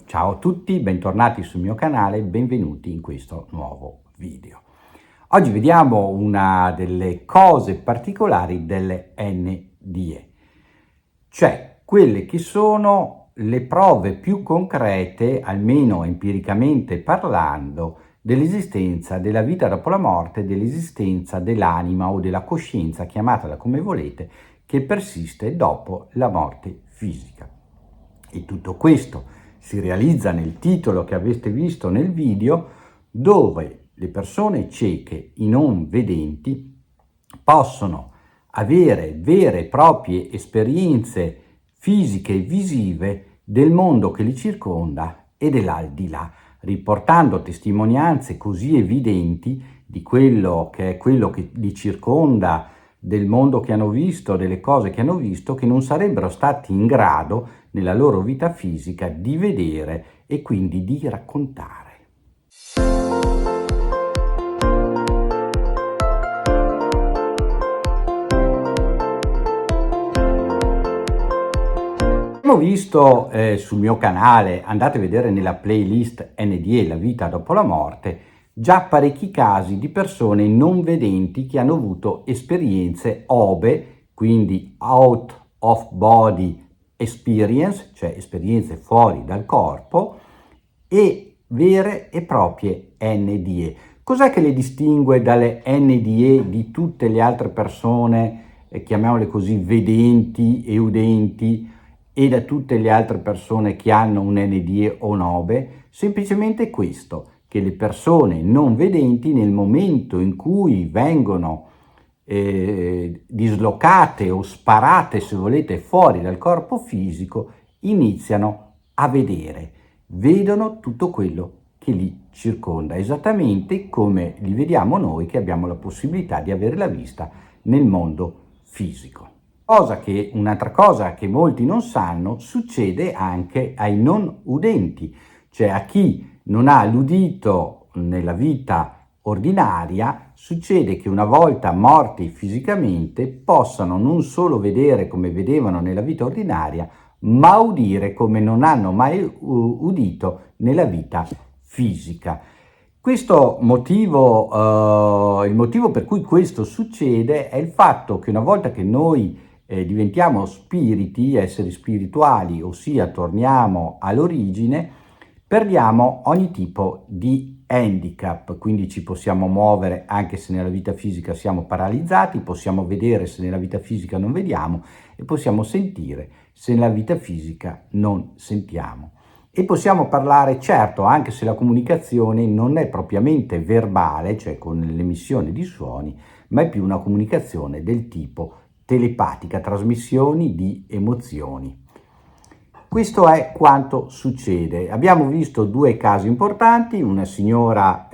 Ciao a tutti, bentornati sul mio canale, benvenuti in questo nuovo video. Oggi vediamo una delle cose particolari delle NDE, cioè quelle che sono le prove più concrete, almeno empiricamente parlando, dell'esistenza della vita dopo la morte, dell'esistenza dell'anima o della coscienza, chiamatela come volete, che persiste dopo la morte fisica. E tutto questo si realizza nel titolo che avete visto nel video, dove le persone cieche, i non vedenti, possono avere vere e proprie esperienze fisiche e visive del mondo che li circonda e dell'aldilà, riportando testimonianze così evidenti di quello che li circonda, del mondo che hanno visto, delle cose che hanno visto, che non sarebbero stati in grado nella loro vita fisica di vedere e quindi di raccontare. Abbiamo visto sul mio canale, andate a vedere nella playlist NDE, la vita dopo la morte, già parecchi casi di persone non vedenti che hanno avuto esperienze OBE, quindi out of body experience, cioè esperienze fuori dal corpo, e vere e proprie NDE. Cos'è che le distingue dalle NDE di tutte le altre persone, chiamiamole così, vedenti e udenti, e da tutte le altre persone che hanno un NDE o un OBE? Semplicemente questo, che le persone non vedenti nel momento in cui vengono dislocate o sparate, se volete, fuori dal corpo fisico, iniziano a vedere, vedono tutto quello che li circonda, esattamente come li vediamo noi che abbiamo la possibilità di avere la vista nel mondo fisico. Un'altra cosa che molti non sanno succede anche ai non udenti, cioè a chi non ha l'udito nella vita ordinaria. Succede che una volta morti fisicamente possano non solo vedere come vedevano nella vita ordinaria, ma udire come non hanno mai udito nella vita fisica. Questo motivo, il motivo per cui questo succede è il fatto che una volta che noi diventiamo spiriti, esseri spirituali, ossia torniamo all'origine, perdiamo ogni tipo di handicap, quindi ci possiamo muovere anche se nella vita fisica siamo paralizzati, possiamo vedere se nella vita fisica non vediamo e possiamo sentire se nella vita fisica non sentiamo. E possiamo parlare, certo, anche se la comunicazione non è propriamente verbale, cioè con l'emissione di suoni, ma è più una comunicazione del tipo telepatica, trasmissioni di emozioni. Questo è quanto succede. Abbiamo visto due casi importanti, una signora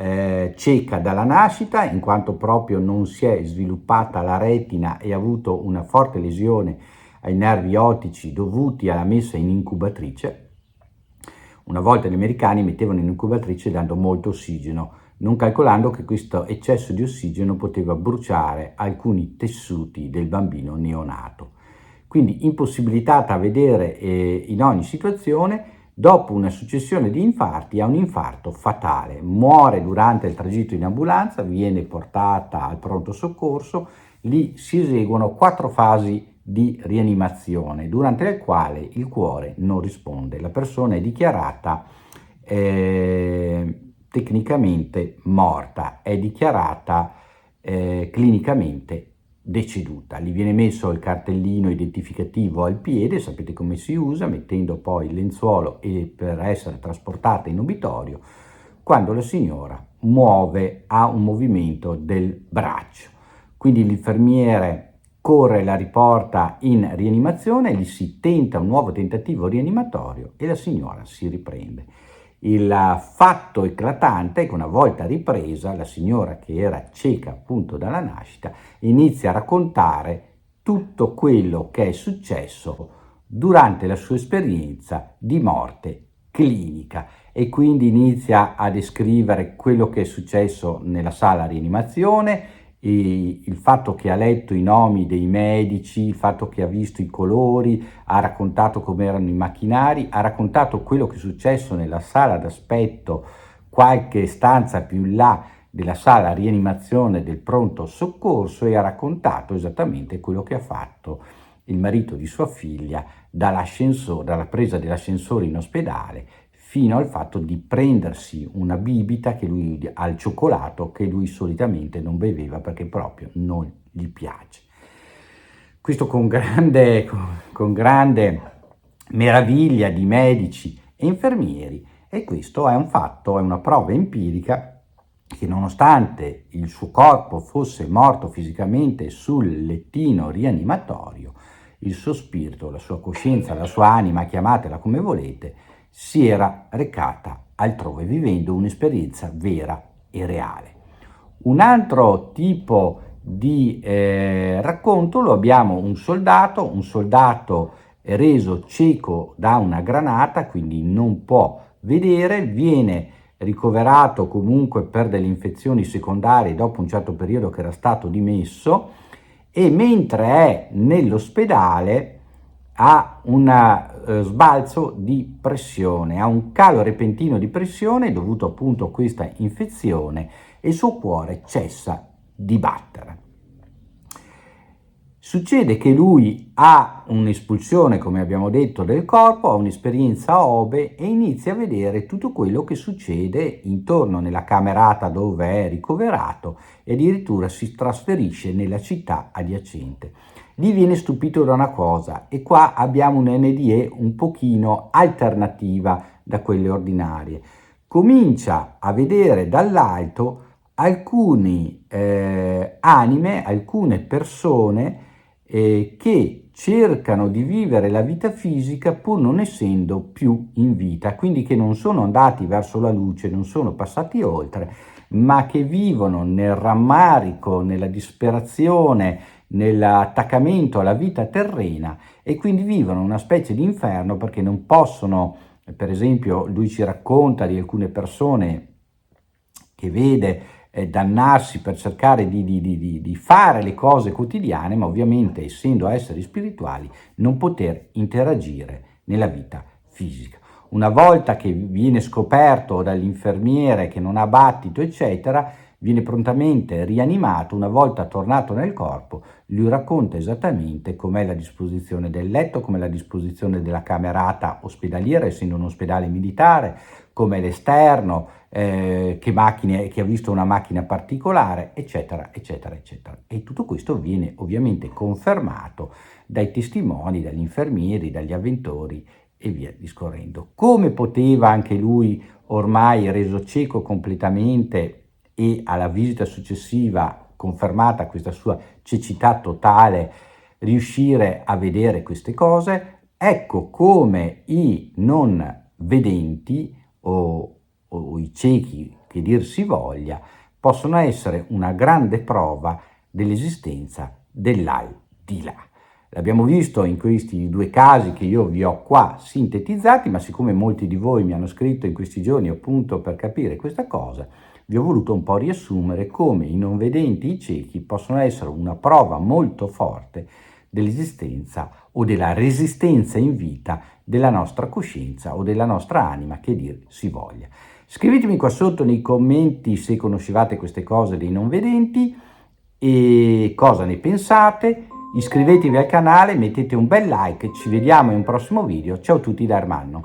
cieca dalla nascita, in quanto proprio non si è sviluppata la retina e ha avuto una forte lesione ai nervi ottici dovuti alla messa in incubatrice. Una volta gli americani mettevano in incubatrice dando molto ossigeno, non calcolando che questo eccesso di ossigeno poteva bruciare alcuni tessuti del bambino neonato. Quindi impossibilitata a vedere in ogni situazione, dopo una successione di infarti ha un infarto fatale, muore durante il tragitto in ambulanza, viene portata al pronto soccorso, lì si eseguono 4 fasi di rianimazione, durante le quali il cuore non risponde. La persona è dichiarata tecnicamente morta, è dichiarata clinicamente deceduta. Gli viene messo il cartellino identificativo al piede, sapete come si usa, mettendo poi il lenzuolo per essere trasportata in obitorio, quando la signora ha un movimento del braccio. Quindi l'infermiere corre e la riporta in rianimazione, gli si tenta un nuovo tentativo rianimatorio e la signora si riprende. Il fatto eclatante è che una volta ripresa, la signora, che era cieca appunto dalla nascita, inizia a raccontare tutto quello che è successo durante la sua esperienza di morte clinica e quindi inizia a descrivere quello che è successo nella sala rianimazione il fatto che ha letto i nomi dei medici, il fatto che ha visto i colori, ha raccontato come erano i macchinari, ha raccontato quello che è successo nella sala d'aspetto qualche stanza più in là della sala rianimazione del pronto soccorso, e ha raccontato esattamente quello che ha fatto il marito di sua figlia dalla presa dell'ascensore in ospedale fino al fatto di prendersi una bibita al cioccolato che lui solitamente non beveva perché proprio non gli piace. Questo con grande meraviglia di medici e infermieri, e questo è un fatto, è una prova empirica che nonostante il suo corpo fosse morto fisicamente sul lettino rianimatorio, il suo spirito, la sua coscienza, la sua anima, chiamatela come volete, si era recata altrove vivendo un'esperienza vera e reale. Un altro tipo di racconto lo abbiamo un soldato reso cieco da una granata, quindi non può vedere, viene ricoverato comunque per delle infezioni secondarie dopo un certo periodo che era stato dimesso, e mentre è nell'ospedale ha un sbalzo di pressione, ha un calo repentino di pressione dovuto appunto a questa infezione, e il suo cuore cessa di battere. Succede che lui ha un'espulsione, come abbiamo detto, del corpo, ha un'esperienza Obe e inizia a vedere tutto quello che succede intorno nella camerata dove è ricoverato, e addirittura si trasferisce nella città adiacente. Lì viene stupito da una cosa, e qua abbiamo un NDE un pochino alternativa da quelle ordinarie. Comincia a vedere dall'alto alcune anime, alcune persone che cercano di vivere la vita fisica pur non essendo più in vita, quindi che non sono andati verso la luce, non sono passati oltre, ma che vivono nel rammarico, nella disperazione, nell'attaccamento alla vita terrena, e quindi vivono una specie di inferno perché non possono, per esempio lui ci racconta di alcune persone che vede dannarsi per cercare di fare le cose quotidiane, ma ovviamente essendo esseri spirituali non poter interagire nella vita fisica. Una volta che viene scoperto dall'infermiere che non ha battito, eccetera, viene prontamente rianimato. Una volta tornato nel corpo, lui racconta esattamente com'è la disposizione del letto, com'è la disposizione della camerata ospedaliera, essendo un ospedale militare, com'è l'esterno, che ha visto una macchina particolare, eccetera, eccetera, eccetera. E tutto questo viene ovviamente confermato dai testimoni, dagli infermieri, dagli avventori e via discorrendo. Come poteva anche lui, ormai reso cieco completamente e alla visita successiva confermata questa sua cecità totale, riuscire a vedere queste cose? Ecco come i non vedenti o i ciechi, che dir si voglia, possono essere una grande prova dell'esistenza dell'aldilà. L'abbiamo visto in questi due casi che io vi ho qua sintetizzati, ma siccome molti di voi mi hanno scritto in questi giorni appunto per capire questa cosa, vi ho voluto un po' riassumere come i non vedenti, i ciechi, possono essere una prova molto forte dell'esistenza o della resistenza in vita della nostra coscienza o della nostra anima, che dir si voglia. Scrivetemi qua sotto nei commenti se conoscevate queste cose dei non vedenti e cosa ne pensate. Iscrivetevi al canale, mettete un bel like, ci vediamo in un prossimo video. Ciao a tutti da Ermanno.